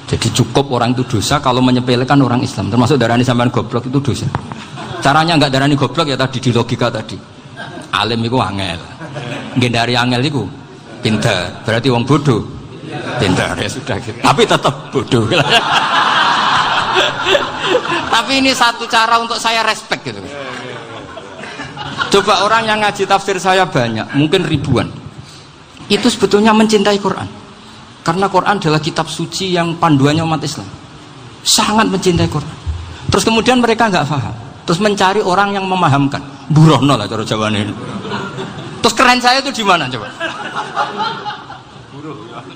Jadi cukup orang itu dosa kalau menyepelekan orang Islam, termasuk darani sampean goblok itu dosa. Caranya enggak darani goblok ya tadi di logika tadi. Alim itu angel. Ngendari angel itu pinter. Berarti wong bodoh pinter ya sudah gitu. Tapi tetap bodoh. Tapi ini satu cara untuk saya respect gitu. Coba orang yang ngaji tafsir saya banyak, mungkin ribuan. Itu sebetulnya mencintai Quran. Karena Quran adalah kitab suci yang panduannya umat Islam. Sangat mencintai Quran. Terus kemudian mereka nggak paham. Terus mencari orang yang memahamkan. Burono lah cara Jawane ini. Terus keren saya itu di mana coba?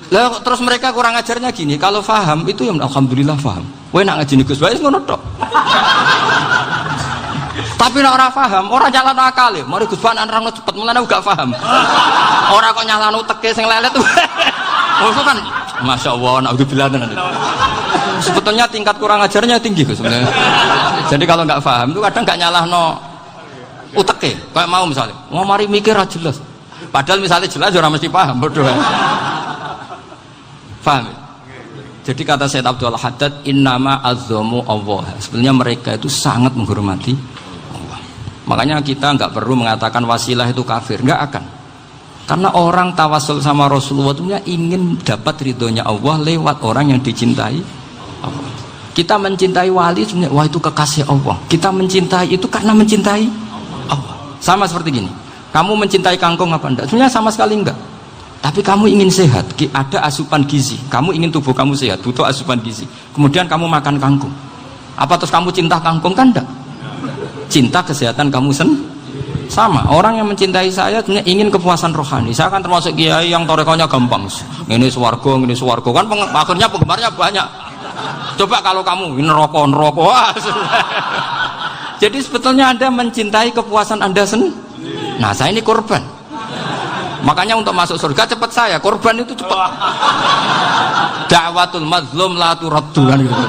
Lah terus mereka kurang ajarnya gini, kalau paham itu ya alhamdulillah paham. Kowe nak ngaji Gus Bae ngono tok. Tapi nek ora paham, ora nyalano akal ya. Mari Gus Bae nerangno cepet mulane gak paham. Ora kok nyalano teke sing lelet. Maksud kan Masya Allah, naudzubillah tenan. Sebetulnya tingkat kurang ajarnya tinggi Gus sebenarnya. Jadi kalau nggak paham itu kadang nggak nyalahno uteke. Kayak mau misalnya, mau mari mikir aja jelas. Padahal misalnya jelas orang mesti paham, bodoh. Paham? Jadi kata Sayyid Abdul Haddad, innama azzamu Allah. Sebenarnya mereka itu sangat menghormati Allah. Makanya kita nggak perlu mengatakan wasilah itu kafir, nggak akan. Karena orang tawasul sama Rasulullah itu ingin dapat ridhonya Allah lewat orang yang dicintai Allah. Kita mencintai wali sebenarnya, wah itu kekasih Allah. Kita mencintai itu karena mencintai Allah. Sama seperti gini, kamu mencintai kangkung apa enggak? Sebenarnya sama sekali enggak. Tapi kamu ingin sehat, ada asupan gizi. Kamu ingin tubuh kamu sehat, butuh asupan gizi. Kemudian kamu makan kangkung. Apa terus kamu cinta kangkung? Kan enggak. Cinta kesehatan kamu sama. Orang yang mencintai saya sebenarnya ingin kepuasan rohani. Saya kan termasuk kiai yang torekonya gampang. Ini swarga kan akhirnya penggemarnya banyak. Coba kalau kamu neraka. Jadi sebetulnya Anda mencintai kepuasan Anda sendiri. Nah, saya ini korban. Makanya untuk masuk surga cepat saya, korban itu cepat. Da'watul mazlum la turaddu kan gitu.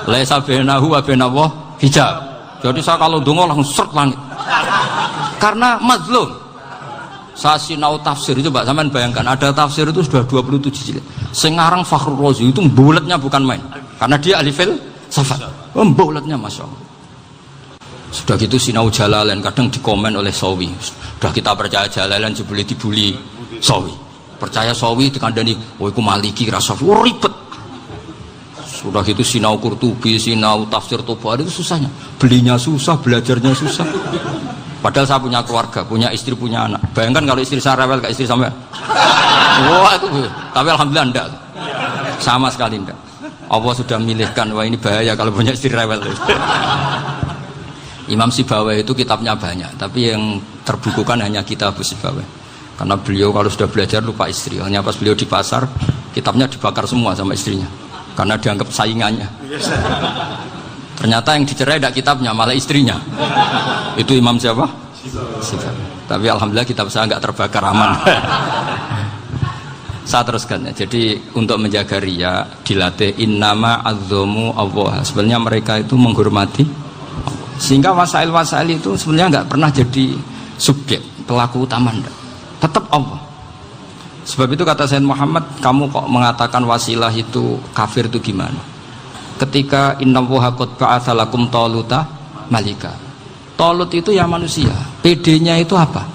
Laisa bainahu wa bainallah hijab. Jadi saya kalau dongo langsung seret langit. Karena mazlum. Saya sinau tafsir itu, Mbak, sampean bayangkan ada tafsir itu sudah 27 jilid. Sengarang Fakhrul Razi itu bulatnya bukan main. Karena dia ahli filsafat. Bulatnya Masya Allah. Sudah gitu sinau Jalalain kadang dikomen oleh Sawi. Sudah kita percaya Jalalain jebule dibuli Sawi. Percaya Sawi dikandani, "Oh iku Maliki Rasafi." Oh, ribet. Sudah gitu sinau Qurtubi, sinau tafsir Tabari itu susahnya. Belinya susah, belajarnya susah. Padahal saya punya keluarga, punya istri, punya anak. Bayangkan kalau istri saya rewel kayak istri sampai. Wah itu. Tapi alhamdulillah enggak. Sama sekali enggak. Allah sudah memilihkan, wah ini bahaya kalau punya istri rewel. Imam Sibawai itu kitabnya banyak, tapi yang terbukukan hanya kitab Sibawai. Karena beliau kalau sudah belajar lupa istri. Hanya pas beliau di pasar, kitabnya dibakar semua sama istrinya. Karena dianggap saingannya. Ternyata yang dicerai tidak kitabnya, malah istrinya. Itu Imam siapa? Sibawai. Tapi alhamdulillah kitab saya nggak terbakar, aman. Saya teruskan ya. Jadi untuk menjaga riya dilatih innama azzamu Allah. Sebenarnya mereka itu menghormati Allah. Sehingga wasail-wasail itu sebenarnya nggak pernah jadi subjek pelaku utama, enggak. Tetap Allah. Sebab itu kata Sayyid Muhammad, kamu kok mengatakan wasilah itu kafir itu gimana? Ketika innallaha qad ba'atsa lakum taluta malika. Talut itu ya manusia. PD-nya itu apa?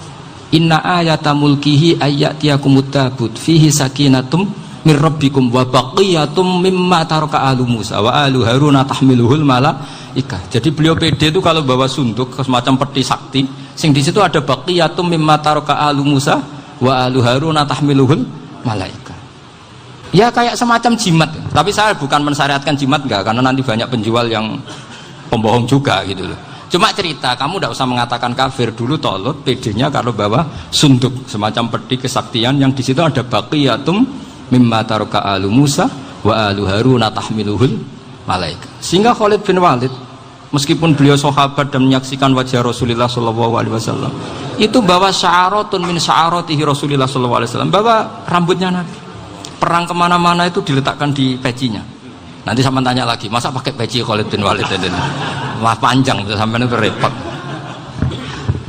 Inna ayata mulkihi ayyatiyakumut tabut fihi sakinatum mir rabbikum wa baqiyatum mimma taraka alu Musa wa alu Haruna tahmiluhul malaikah. Jadi beliau PD itu kalau bawa sunduk semacam peti sakti, sing di situ ada baqiyatum mimma taraka alu Musa wa alu Haruna tahmiluhul malaikah. Ya kayak semacam jimat. Tapi saya bukan mensyariatkan jimat enggak, karena nanti banyak penjual yang pembohong juga gitu loh. Cuma cerita, kamu tidak usah mengatakan kafir. Dulu Talut PD-nya kalau bawa sunduk semacam peti kesaktian yang di situ ada baqiyatum mimma taraka alu Musa wa alu Haruna tahmiluhul malaika. Sehingga Khalid bin Walid meskipun beliau sahabat dan menyaksikan wajah Rasulullah SAW, itu bawa sya'aratun min sya'aratihi Rasulullah SAW, bawa rambutnya Nabi. Perang kemana-mana itu diletakkan di pecinya. Nanti sama tanya lagi, masa pakai peci Khalid bin Walid ini? Wah panjang, sampai itu repot.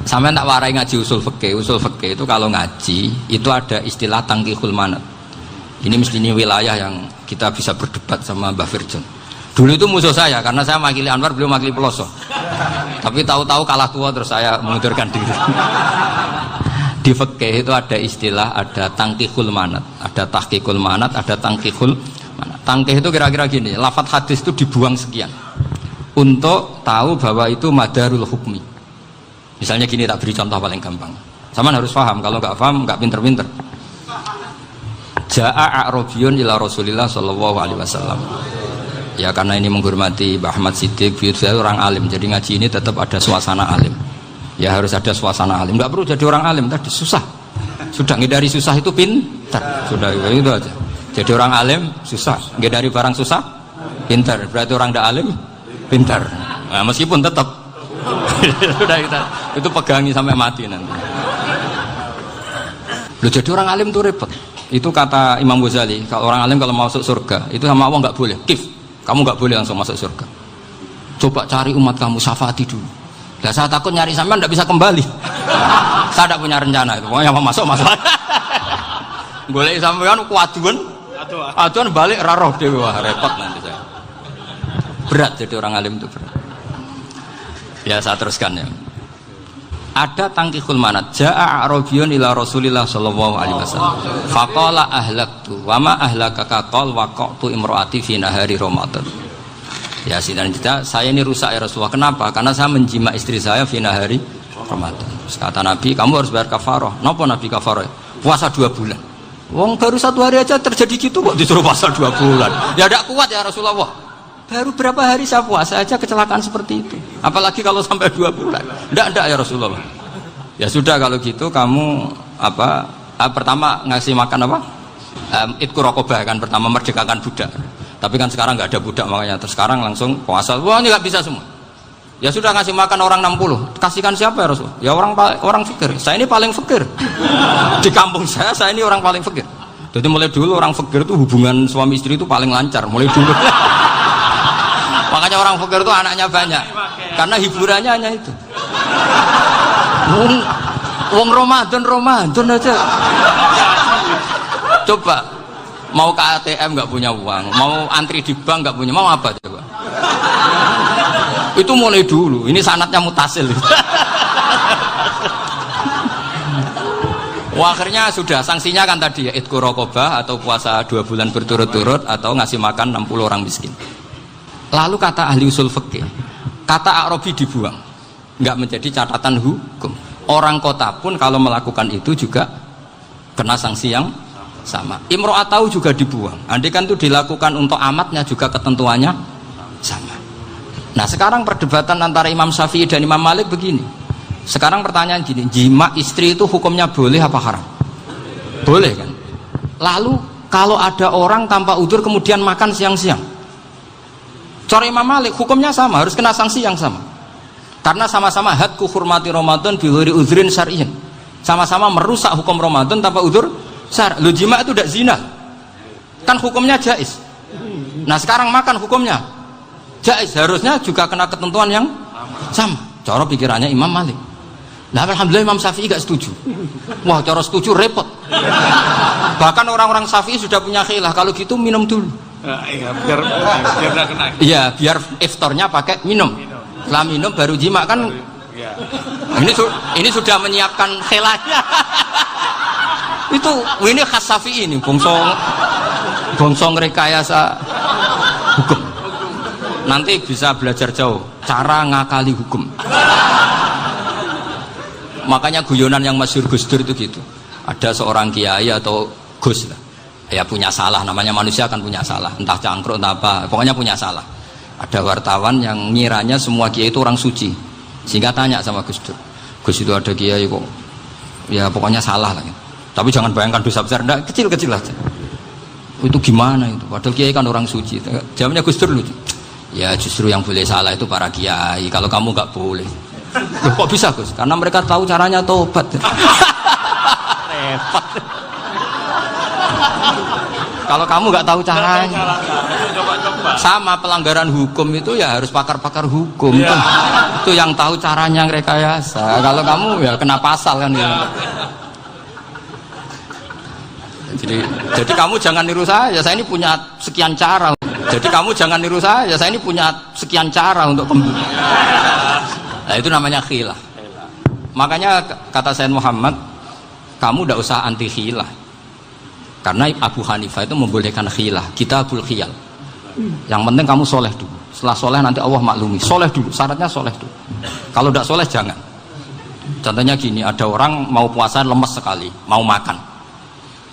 Sampai tak warai ngaji usul fikih. Usul fikih itu kalau ngaji itu ada istilah tangkihul manat. Ini mesti ini wilayah yang kita bisa berdebat sama Mbah Firjon. Dulu itu musuh saya karena saya makili Anwar, beliau makili Peloso. Tapi tahu-tahu kalah tua terus saya mengundurkan diri. Di fikih itu ada istilah, ada tangkihul manat, ada tahqiqul manat, ada tangkihul manat. Tangkih itu kira-kira gini, lafadz hadis itu dibuang sekian untuk tahu bahwa itu madarul hukmi. Misalnya gini, tak beri contoh paling gampang. Sama harus paham, kalau nggak paham nggak pinter-pinter. Ja'a a'rabiyun ila Rasulillah sallallahu alaihi wasallam. Ya karena ini menghormati Mbah Ahmad Siddiq, saya orang alim, jadi ngaji ini tetap ada suasana alim. Ya harus ada suasana alim. Nggak perlu jadi orang alim tadi, susah. Sudah ngedari susah itu pintar. Sudah itu aja. Jadi orang alim susah, ngedari barang susah pintar. Berarti orang tidak alim pintar. Nah, meskipun tetap sudah itu pegangi sampai mati nanti. Loh, jadi orang alim itu repot. Itu kata Imam Ghazali, kalau orang alim kalau mau masuk surga itu sama Allah nggak boleh. Kif, kamu nggak boleh langsung masuk surga. Coba cari umat kamu, syafaati dulu. Nah, saya takut nyari sampean nggak bisa kembali. Saya tidak punya rencana itu. Pokoknya mau masuk. Boleh sampean kuaduan balik raroh dewe, wah repot nanti saya. Berat jadi orang alim itu berat. Ya saya teruskan ya. Ada tangkihul manat. Ja'a a'rabiyun ila Rasulillah sallallahu alaihi wasallam. Faqala ahlaktu wa ma ahlakaka qal waqa'tu imraati fi nahari Ramadan. Ya sinan kita, saya ini rusak ya Rasulullah. Kenapa? Karena saya menjima istri saya fi nahari Ramadan. Terus kata Nabi, kamu harus bayar kafarah. Napa Nabi kafarah? Puasa 2 bulan. Wong baru 1 hari aja terjadi gitu kok disuruh puasa 2 bulan. Ya tidak kuat ya Rasulullah. Baru berapa hari saya puasa aja kecelakaan seperti itu. Apalagi kalau sampai 2 bulan. Tidak ya Rasulullah. Ya sudah kalau gitu kamu pertama ngasih makan apa? Itqu raqabah kan, pertama merdekakan budak. Tapi kan sekarang nggak ada budak makanya terus sekarang langsung puasa. Wah ini nggak bisa semua. Ya sudah ngasih makan orang 60. Kasihkan siapa ya Rasul? Ya orang fakir. Saya ini paling fakir. Di kampung saya ini orang paling fakir. Jadi mulai dulu orang fakir itu hubungan suami istri itu paling lancar mulai dulu. Makanya orang fakir itu anaknya banyak karena hiburannya hanya itu. Wong Ramadan aja. Coba mau ke ATM nggak punya uang, mau antri di bank nggak punya, mau apa coba? Itu mulai dulu. Ini sanatnya mutasil. Wah, akhirnya sudah sanksinya kan tadi ya itqu raqabah atau puasa 2 bulan berturut-turut atau ngasih makan 60 orang miskin. Lalu kata ahli usul fikih, kata a'rabi dibuang, nggak menjadi catatan hukum. Orang kota pun kalau melakukan itu juga kena sanksi yang sama. Imro'atau juga dibuang. Andai kan itu dilakukan untuk amatnya juga ketentuannya sama. Nah sekarang perdebatan antara Imam Syafi'i dan Imam Malik begini. Sekarang pertanyaan gini, jima istri itu hukumnya boleh apa haram? Boleh kan? Lalu kalau ada orang tanpa udzur kemudian makan siang-siang, cara Imam Malik hukumnya sama, harus kena sanksi yang sama. Karena sama-sama hadku hurmati Ramadan bi ghairi udzrin syar'iyyin. Sama-sama merusak hukum Ramadan tanpa udzur syar'. Lu jima itu tidak zina. Kan hukumnya jaiz. Nah, sekarang makan hukumnya jaiz, harusnya juga kena ketentuan yang sama. Cara pikirannya Imam Malik. Nah, alhamdulillah Imam Syafi'i gak setuju. Wah, cara setuju repot. Bahkan orang-orang Syafi'i sudah punya khilaf, kalau gitu minum dulu. Iya, biar gak kena. Iya, biar iftarnya pakai minum. Setelah minum baru jima kan. Ya. Ini sudah menyiapkan khilafnya. Ini khas Syafi'i ini, bongsong rekayasa hukum. Nanti bisa belajar jauh cara ngakali hukum. Makanya guyonan yang masyhur Gus Dur itu gitu. Ada seorang kiai atau Gus lah, ya punya salah, namanya manusia kan punya salah, entah cangkruk entah apa, pokoknya punya salah. Ada wartawan yang ngiranya semua kiai itu orang suci, sehingga tanya sama Gus Dur, Gus itu ada kiai kok ya pokoknya salah lah gitu. Tapi jangan bayangkan dosa besar, enggak, kecil-kecil aja. Itu gimana itu, padahal kiai kan orang suci. Jawabnya Gus Dur lucu, ya justru yang boleh salah itu para kiai, kalau kamu nggak boleh. Loh, kok bisa Gus? Karena mereka tahu caranya tobat. Repot. Kalau kamu nggak tahu caranya, sama pelanggaran hukum itu ya harus pakar-pakar hukum. Ya. Itu yang tahu caranya rekayasa. Kalau kamu ya kena pasal kan ya. Jadi kamu jangan niru saya ini punya sekian cara. Jadi kamu jangan niru saya ini punya sekian cara untuk kembali. Nah, itu namanya khilah. Makanya kata Sayyid Muhammad, kamu tidak usah anti khilah. Karena Abu Hanifah itu membolehkan khilah, kitabul khiyal. Yang penting kamu soleh dulu. Setelah soleh nanti Allah maklumi. Soleh dulu, syaratnya soleh dulu. Kalau tidak soleh jangan. Contohnya gini, ada orang mau puasa lemes sekali, mau makan.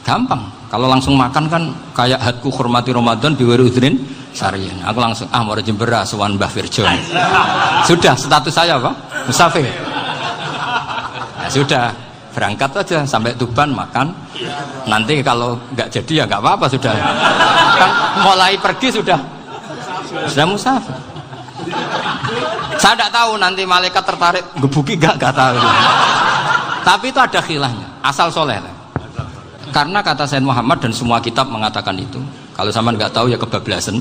Gampang. Kalau langsung makan kan kayak hadku hormati Ramadan biwari udrin sarian. Aku langsung mau jembera sowan Mbah Firjon. Sudah status saya apa? Musafir. Ya, sudah berangkat aja sampai Tuban makan. Nanti kalau nggak jadi ya nggak apa-apa sudah. Kan mulai pergi sudah musafir. Saya tidak tahu nanti malaikat tertarik gebuki nggak tahu. Tapi itu ada khilahnya. Asal soleh. Karena kata Sayyid Muhammad dan semua kitab mengatakan itu. Kalau sama nggak tahu ya kebablasan.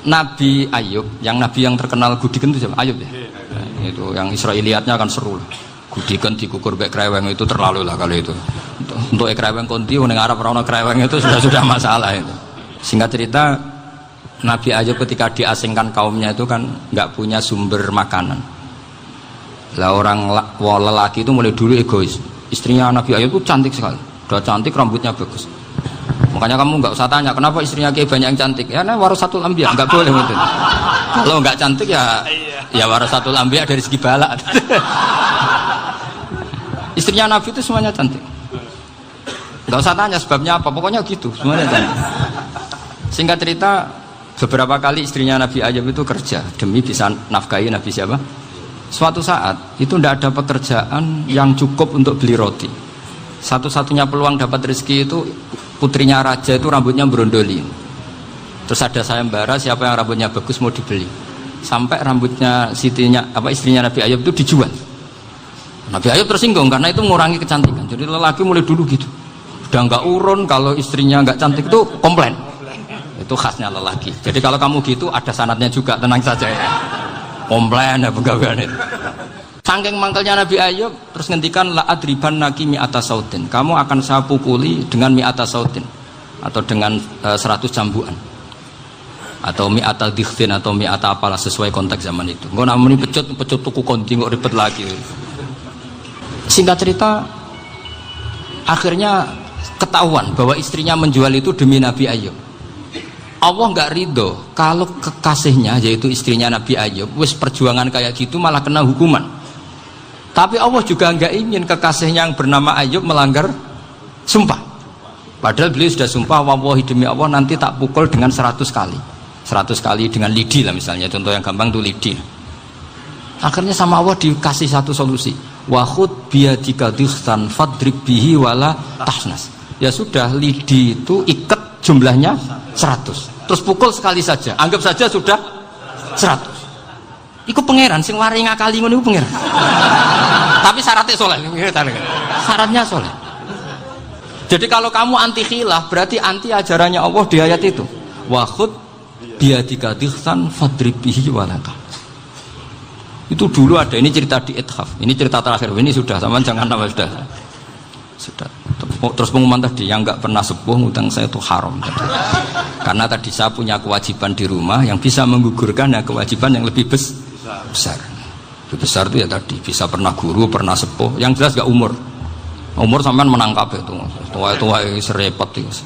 Nabi Ayub, yang nabi yang terkenal gudikan itu siapa? Ayub ya. Nah, itu yang Israiliyatnya kan seru. Gudikan dikukur bek kreweng itu terlalu lah kalau itu. Untuk kreweng konti, ning Arab ora ono kreweng itu sudah masalah itu. Singkat cerita, Nabi Ayub ketika diasingkan kaumnya itu kan nggak punya sumber makanan. Lah orang lelaki itu mulai dulu egois. Istrinya Nabi Ayub itu cantik sekali. Udah cantik, rambutnya bagus. Makanya kamu nggak usah tanya kenapa istrinya kayak banyak yang cantik. Ya, nah warasatul anbiya nggak boleh gitu. Kalau nggak cantik ya warasatul anbiya dari segi balak. Istrinya Nabi itu semuanya cantik. Nggak usah tanya sebabnya apa, pokoknya gitu, semuanya cantik. Singkat cerita, beberapa kali istrinya Nabi Ayub itu kerja demi bisa nafkahi Nabi siapa? Suatu saat itu tidak ada pekerjaan yang cukup untuk beli roti. Satu-satunya peluang dapat rezeki itu putrinya raja itu rambutnya berondoli. Terus ada sayembara siapa yang rambutnya bagus mau dibeli. Sampai rambutnya istrinya Nabi Ayub itu dijual. Nabi Ayub tersinggung karena itu mengurangi kecantikan. Jadi lelaki mulai dulu gitu. Udah nggak urun kalau istrinya nggak cantik itu komplain. Itu khasnya lelaki. Jadi kalau kamu gitu ada sanadnya juga, tenang saja ya. Komplain ya pegawaian itu. Saking mangkelnya Nabi Ayub terus ngendikan la adriban naki mi'ata sautin. Kamu akan saya pukuli dengan mi'ata sautin atau dengan 100 cambukan. Atau mi'ata dikhtin atau mi'ata apalah sesuai konteks zaman itu. Engko namuni pecut tuku konti kok ribet lagi. Singkat cerita akhirnya ketahuan bahwa istrinya menjual itu demi Nabi Ayub. Allah nggak ridho kalau kekasihnya yaitu istrinya Nabi Ayub wis perjuangan kayak gitu malah kena hukuman. Tapi Allah juga nggak ingin kekasihnya yang bernama Ayub melanggar sumpah. Padahal beliau sudah sumpah, wallahi demi Allah nanti tak pukul dengan 100 kali. 100 kali dengan lidi lah misalnya, contoh yang gampang tuh lidi. Akhirnya sama Allah dikasih satu solusi. Wa khud biyadika dikhtan fadrib bihi wala tahnas. Ya sudah, lidi itu ikat jumlahnya 100. Terus pukul sekali saja. Anggap saja sudah 100. Iku pangeran sing wari ngakali ngono iku pangeran. Tapi syaratnya soleh. Syaratnya soleh. Jadi kalau kamu anti khilaf berarti anti ajarannya Allah di ayat itu. Wa khud biyadika dikhtan fadrib bihi wala tahnas. Itu dulu ada, ini cerita di Ithaf, ini cerita terakhir, ini sudah, sama jangan nama sudah. Terus pengumuman tadi, yang nggak pernah sepuh ngutang saya itu haram tadi. Karena tadi saya punya kewajiban di rumah yang bisa menggugurkan ya kewajiban yang lebih besar. Lebih besar itu ya tadi, bisa pernah guru, pernah sepuh, yang jelas nggak umur. Umur sampean menangkap itu, tua-tua serepot itu.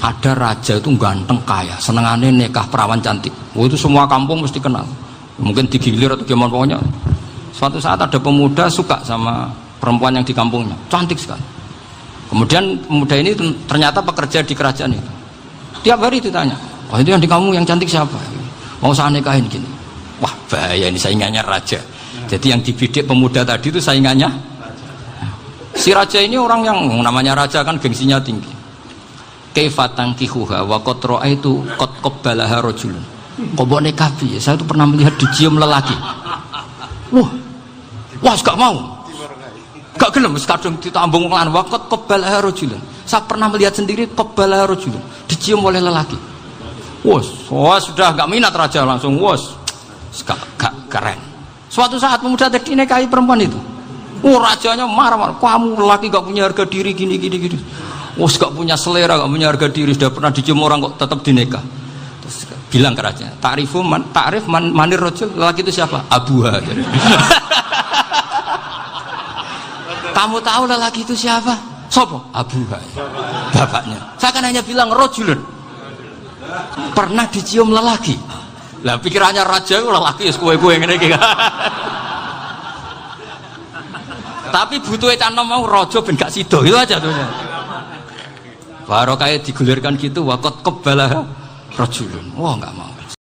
Ada raja itu ganteng kaya, senengannya nikah perawan cantik. Itu semua kampung mesti kenal. Mungkin digilir atau gimana pokoknya. Suatu saat ada pemuda suka sama perempuan yang di kampungnya, cantik sekali. Kemudian pemuda ini ternyata pekerja di kerajaan itu. Tiap hari ditanya, wah itu yang di kamu yang cantik siapa? Mau saya nikahin gini. Wah bahaya ini saingannya raja. Jadi yang dibidik pemuda tadi itu saingannya. Si raja ini orang yang namanya raja kan gengsinya tinggi. Kaifatan kihuha wa qad ra'aitu qad qabbalaha rajulun. Kobok nikahi, saya itu pernah melihat dicium lelaki. Wah, gak mau. Gak gelem, kadang ditambung lan waqat qabbalaha rajulun. Saya pernah melihat sendiri qabbalaha rajulun, dicium oleh lelaki. Wah, sudah gak minat raja langsung, gak keren. Suatu saat pemuda tadi nikahi perempuan itu. Rajanya marah-marah, kamu laki gak punya harga diri gini. Gak punya selera, gak punya harga diri, sudah pernah dicium orang kok tetap dinikah. Terus bilang ke raja, ta'rif manir rajul, laki itu siapa? Abuha. Kamu tahu lelaki itu siapa? Sopo? Abuha. Bapaknya. Saya kan hanya bilang rajulun. Pernah dicium lelaki. Lah pikirannya raja lelaki kue-kue ngene iki. Tapi butuh canom mau raja ben gak sida itu aja tuh. Baru kayak digulirkan gitu wakot kebalah rajulun. Wah enggak mau.